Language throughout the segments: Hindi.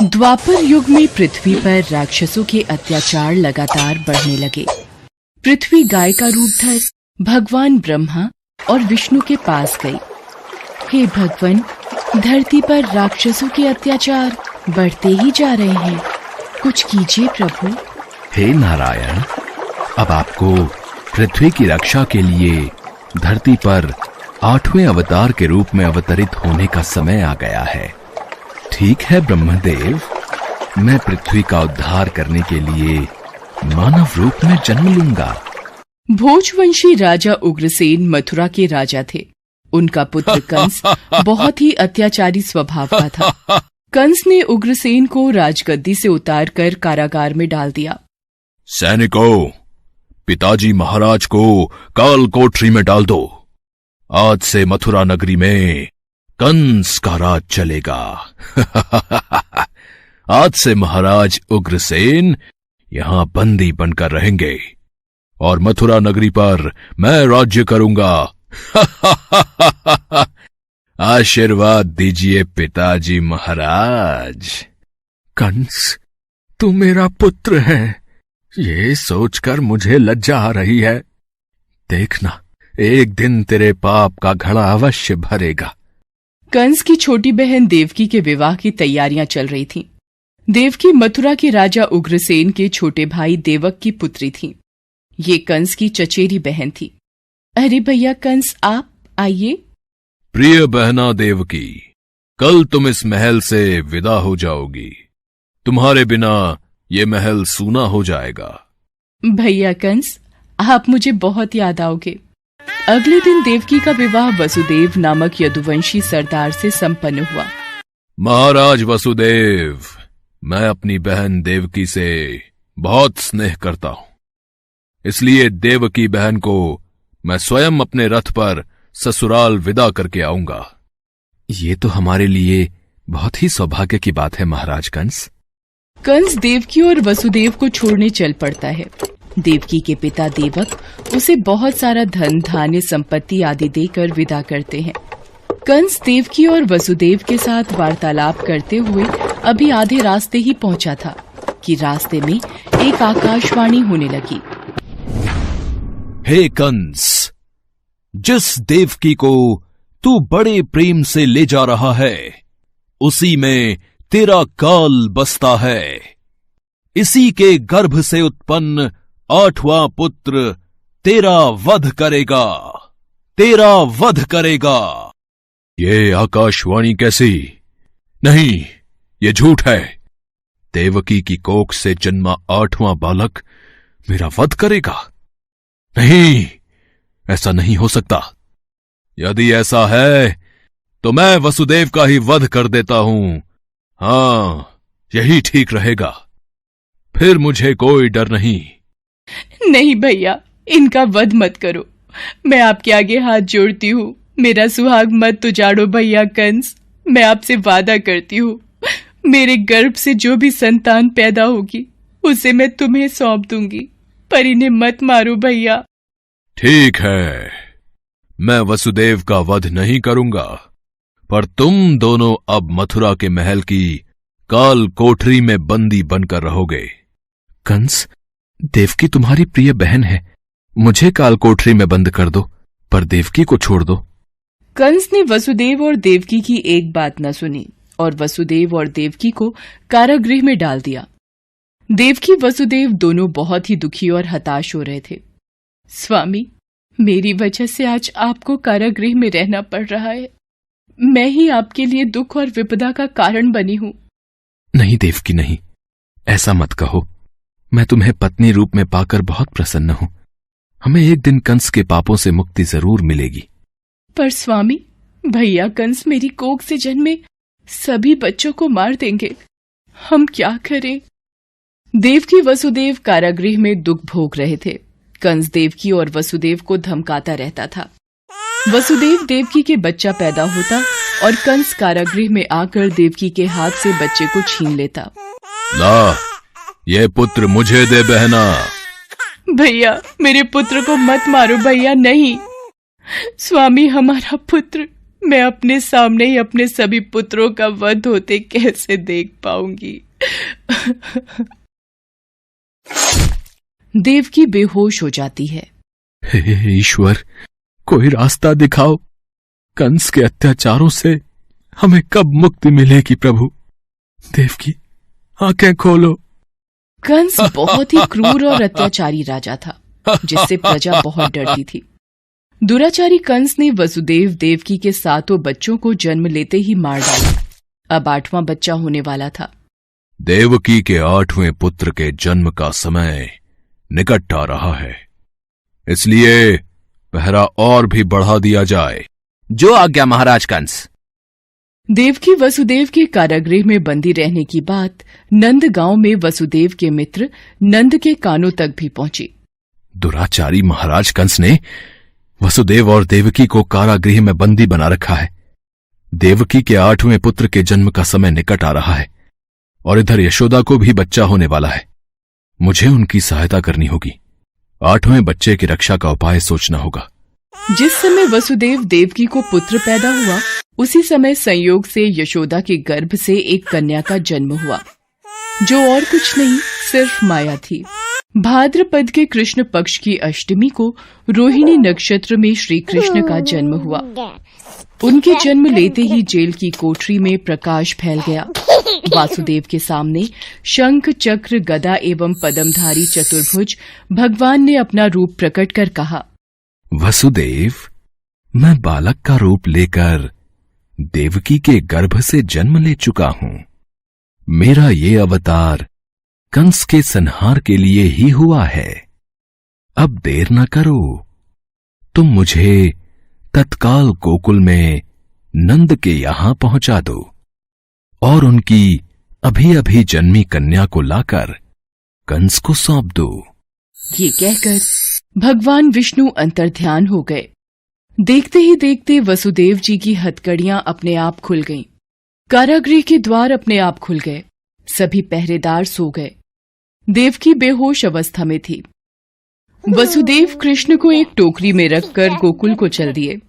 द्वापर युग में पृथ्वी पर राक्षसों के अत्याचार लगातार बढ़ने लगे। पृथ्वी गाय का रूप धर भगवान ब्रह्मा और विष्णु के पास गई। हे भगवान, धरती पर राक्षसों के अत्याचार बढ़ते ही जा रहे हैं, कुछ कीजिए प्रभु। हे नारायण, अब आपको पृथ्वी की रक्षा के लिए धरती पर 8वें अवतार के रूप में अवतरित होने का समय आ गया है। ठीक है ब्रह्मदेव, मैं पृथ्वी का उद्धार करने के लिए मानव रूप में जन्म लूंगा। भोजवंशी राजा उग्रसेन मथुरा के राजा थे। उनका पुत्र कंस बहुत ही अत्याचारी स्वभाव का था। कंस ने उग्रसेन को राजगद्दी से उतारकर कारागार में डाल दिया। सैनिकों, पिताजी महाराज को काल कोठरी में डाल दो। आज से मथुरा नगरी में कंस का राज चलेगा। आज से महाराज उग्रसेन यहां बंदी बनकर रहेंगे और मथुरा नगरी पर मैं राज्य करूंगा। आशीर्वाद दीजिए पिताजी महाराज। कंस, तू मेरा पुत्र है, ये सोचकर मुझे लज्जा आ रही है। देखना, एक दिन तेरे पाप का घड़ा अवश्य भरेगा। कंस की छोटी बहन देवकी के विवाह की तैयारियां चल रही थीं। देवकी मथुरा के राजा उग्रसेन के छोटे भाई देवक की पुत्री थी। ये कंस की चचेरी बहन थी। अरे भैया कंस, आप आइए। प्रिय बहना देवकी, कल तुम इस महल से विदा हो जाओगी। तुम्हारे बिना ये महल सूना हो जाएगा। भैया कंस, आप मुझे बहुत याद आओगे। अगले दिन देवकी का विवाह वसुदेव नामक यदुवंशी सरदार से संपन्न हुआ। महाराज वसुदेव, मैं अपनी बहन देवकी से बहुत स्नेह करता हूं, इसलिए देवकी बहन को मैं स्वयं अपने रथ पर ससुराल विदा करके आऊंगा। ये तो हमारे लिए बहुत ही सौभाग्य की बात है महाराज कंस। कंस देवकी और वसुदेव को छोड़ने चल पड़ता है। देवकी के पिता देवक उसे बहुत सारा धन धान्य संपत्ति आदि देकर विदा करते हैं। कंस देवकी और वसुदेव के साथ वार्तालाप करते हुए अभी आधे रास्ते ही पहुंचा था कि रास्ते में एक आकाशवाणी होने लगी। हे कंस, जिस देवकी को तू बड़े प्रेम से ले जा रहा है, उसी में तेरा काल बसता है। इसी के गर्भ से उत्पन्न 8वां पुत्र तेरा वध करेगा, तेरा वध करेगा। ये आकाशवाणी कैसी? नहीं, ये झूठ है। देवकी की कोख से जन्मा 8वां बालक मेरा वध करेगा? नहीं, ऐसा नहीं हो सकता। यदि ऐसा है तो मैं वसुदेव का ही वध कर देता हूं। हां, यही ठीक रहेगा। फिर मुझे कोई डर नहीं। नहीं भैया, इनका वध मत करो। मैं आपके आगे हाथ जोड़ती हूँ, मेरा सुहाग मत उजाड़ो भैया कंस। मैं आपसे वादा करती हूँ, मेरे गर्भ से जो भी संतान पैदा होगी उसे मैं तुम्हें सौंप दूंगी, पर इन्हें मत मारो भैया। ठीक है, मैं वसुदेव का वध नहीं करूंगा, पर तुम दोनों अब मथुरा के महल की काल कोठरी में बंदी बनकर रहोगे। कंस, देवकी तुम्हारी प्रिय बहन है, मुझे काल कोठरी में बंद कर दो, पर देवकी को छोड़ दो। कंस ने वसुदेव और देवकी की एक बात न सुनी और वसुदेव और देवकी को कारागृह में डाल दिया। देवकी वसुदेव दोनों बहुत ही दुखी और हताश हो रहे थे। स्वामी, मेरी वजह से आज आपको कारागृह में रहना पड़ रहा है। मैं ही आपके लिए दुख और विपदा का कारण बनी हूँ। नहीं देवकी, नहीं, ऐसा मत कहो। मैं तुम्हें पत्नी रूप में पाकर बहुत प्रसन्न हूं। हमें एक दिन कंस के पापों से मुक्ति जरूर मिलेगी। पर स्वामी, भैया कंस मेरी कोख से जन्मे सभी बच्चों को मार देंगे। हम क्या करें? देवकी वसुदेव कारागृह में दुख भोग रहे थे। कंस देवकी और वसुदेव को धमकाता रहता था। वसुदेव देवकी के बच्चा पैदा होता और कंस कारागृह में आकर देवकी के हाथ से बच्चे को छीन लेता। ला, ये पुत्र मुझे दे बहना। भैया, मेरे पुत्र को मत मारो भैया। नहीं स्वामी, हमारा पुत्र मैं अपने सामने ही अपने सभी पुत्रों का वध होते कैसे देख पाऊंगी। देवकी बेहोश हो जाती है। हे ईश्वर, कोई रास्ता दिखाओ। कंस के अत्याचारों से हमें कब मुक्ति मिलेगी प्रभु। देवकी, आंखें खोलो। कंस बहुत ही क्रूर और अत्याचारी राजा था, जिससे प्रजा बहुत डरती थी। दुराचारी कंस ने वसुदेव देवकी के 7 बच्चों को जन्म लेते ही मार डाला। अब 8वां बच्चा होने वाला था। देवकी के 8वें पुत्र के जन्म का समय निकट आ रहा है, इसलिए पहरा और भी बढ़ा दिया जाए। जो आज्ञा महाराज कंस। देवकी वसुदेव के कारागृह में बंदी रहने की बात नंद गांव में वसुदेव के मित्र नंद के कानों तक भी पहुंची। दुराचारी महाराज कंस ने वसुदेव और देवकी को कारागृह में बंदी बना रखा है। देवकी के 8वें पुत्र के जन्म का समय निकट आ रहा है और इधर यशोदा को भी बच्चा होने वाला है। मुझे उनकी सहायता करनी होगी। 8वें बच्चे की रक्षा का उपाय सोचना होगा। जिस समय वसुदेव देवकी को पुत्र पैदा हुआ, उसी समय संयोग से यशोदा के गर्भ से एक कन्या का जन्म हुआ, जो और कुछ नहीं सिर्फ माया थी। भाद्रपद के कृष्ण पक्ष की अष्टमी को रोहिणी नक्षत्र में श्री कृष्ण का जन्म हुआ। उनके जन्म लेते ही जेल की कोठरी में प्रकाश फैल गया। वासुदेव के सामने शंख चक्र गदा एवं पद्मधारी चतुर्भुज भगवान ने अपना रूप प्रकट कर कहा, वसुदेव, मैं बालक का रूप लेकर देवकी के गर्भ से जन्म ले चुका हूं। मेरा ये अवतार कंस के संहार के लिए ही हुआ है। अब देर न करो, तुम मुझे तत्काल गोकुल में नंद के यहां पहुंचा दो और उनकी अभी अभी जन्मी कन्या को लाकर कंस को सौंप दो। ये कहकर भगवान विष्णु अंतर्ध्यान हो गए। देखते ही देखते वसुदेव जी की हथकड़ियां अपने आप खुल गईं। कारागृह के द्वार अपने आप खुल गए। सभी पहरेदार सो गए। देवकी बेहोश अवस्था में थी। वसुदेव कृष्ण को एक टोकरी में रखकर गोकुल को चल दिए।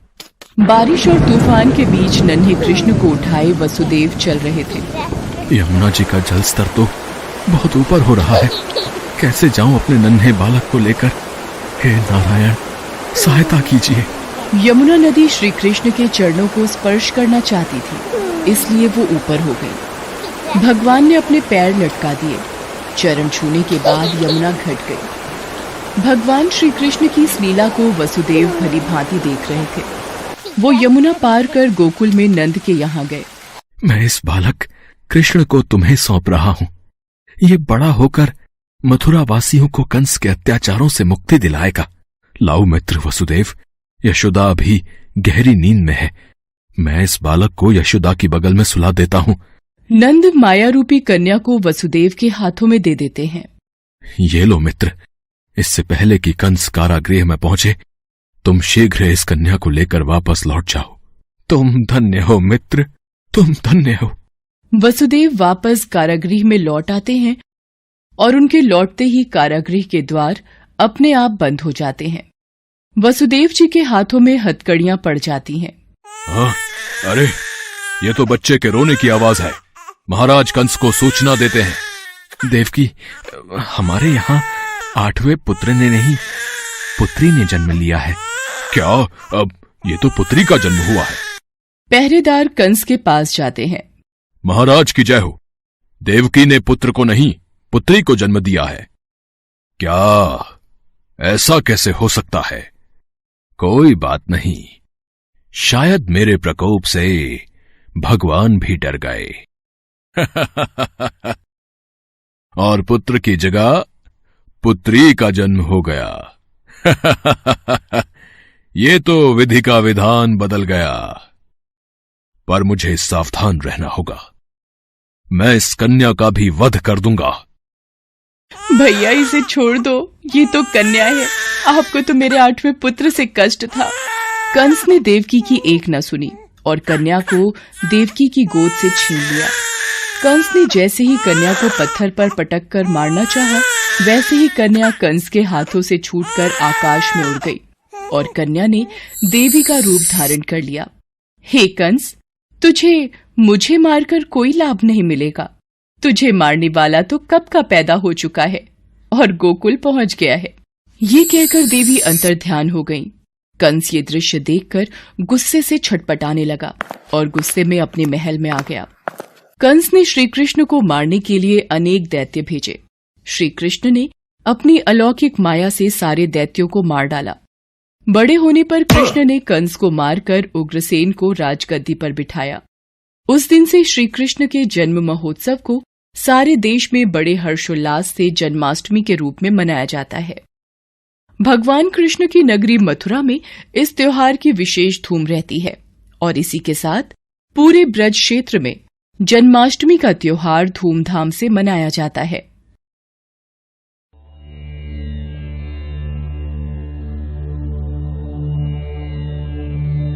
बारिश और तूफान के बीच नन्हे कृष्ण को उठाए वसुदेव चल रहे थे। यमुना जी का जलस्तर तो बहुत ऊपर हो रहा है। कैसे जाऊं अपने नन्हे बालक को लेकर? हे नारायण, सहायता कीजिए। यमुना नदी श्री कृष्ण के चरणों को स्पर्श करना चाहती थी, इसलिए वो ऊपर हो गई। भगवान ने अपने पैर लटका दिए। चरण छूने के बाद यमुना घट गई। भगवान श्री कृष्ण की इस लीला को वसुदेव भली भांति देख रहे थे। वो यमुना पार कर गोकुल में नंद के यहाँ गए। मैं इस बालक कृष्ण को तुम्हें सौंप रहा हूं। ये बड़ा होकर मथुरा वासियों को कंस के अत्याचारों से मुक्ति दिलाएगा। लाओ मित्र वसुदेव, यशोदा अभी गहरी नींद में है। मैं इस बालक को यशोदा की बगल में सुला देता हूं। नंद माया रूपी कन्या को वसुदेव के हाथों में दे देते हैं। ये लो मित्र, इससे पहले कि कंस कारागृह में पहुंचे, तुम शीघ्र इस कन्या को लेकर वापस लौट जाओ। तुम धन्य हो मित्र, तुम धन्य हो। वसुदेव वापस कारागृह में लौट आते हैं और उनके लौटते ही कारागृह के द्वार अपने आप बंद हो जाते हैं। वसुदेव जी के हाथों में हथकड़ियां पड़ जाती हैं। अरे, ये तो बच्चे के रोने की आवाज है। महाराज कंस को सूचना देते हैं। देवकी, हमारे यहाँ 8वें पुत्र ने नहीं, पुत्री ने जन्म लिया है। क्या? अब ये तो पुत्री का जन्म हुआ है। पहरेदार कंस के पास जाते हैं। महाराज की जय हो। देवकी ने पुत्र को नहीं, पुत्री को जन्म दिया है। क्या? ऐसा कैसे हो सकता है? कोई बात नहीं, शायद मेरे प्रकोप से भगवान भी डर गए। और पुत्र की जगह पुत्री का जन्म हो गया। ये तो विधि का विधान बदल गया। पर मुझे सावधान रहना होगा। मैं इस कन्या का भी वध कर दूंगा। भैया, इसे छोड़ दो, ये तो कन्या है। आपको तो मेरे 8वें पुत्र से कष्ट था। कंस ने देवकी की एक न सुनी और कन्या को देवकी की गोद से छीन लिया। कंस ने जैसे ही कन्या को पत्थर पर पटक कर मारना चाहा, वैसे ही कन्या कंस के हाथों से छूटकर आकाश में उड़ गई और कन्या ने देवी का रूप धारण कर लिया। हे कंस, तुझे मुझे मारकर कोई लाभ नहीं मिलेगा। तुझे मारने वाला तो कब का पैदा हो चुका है और गोकुल पहुंच गया है। ये कहकर देवी अंतर्ध्यान हो गईं। कंस ये दृश्य देखकर गुस्से से छटपटाने लगा और गुस्से में अपने महल में आ गया। कंस ने श्री कृष्ण को मारने के लिए अनेक दैत्य भेजे। श्री कृष्ण ने अपनी अलौकिक माया से सारे दैत्यों को मार डाला। बड़े होने पर कृष्ण ने कंस को मारकर उग्रसेन को राजगद्दी पर बिठाया। उस दिन से श्री कृष्ण के जन्म महोत्सव को सारे देश में बड़े हर्षोल्लास से जन्माष्टमी के रूप में मनाया जाता है। भगवान कृष्ण की नगरी मथुरा में इस त्योहार की विशेष धूम रहती है और इसी के साथ पूरे ब्रज क्षेत्र में जन्माष्टमी का त्योहार धूमधाम से मनाया जाता है।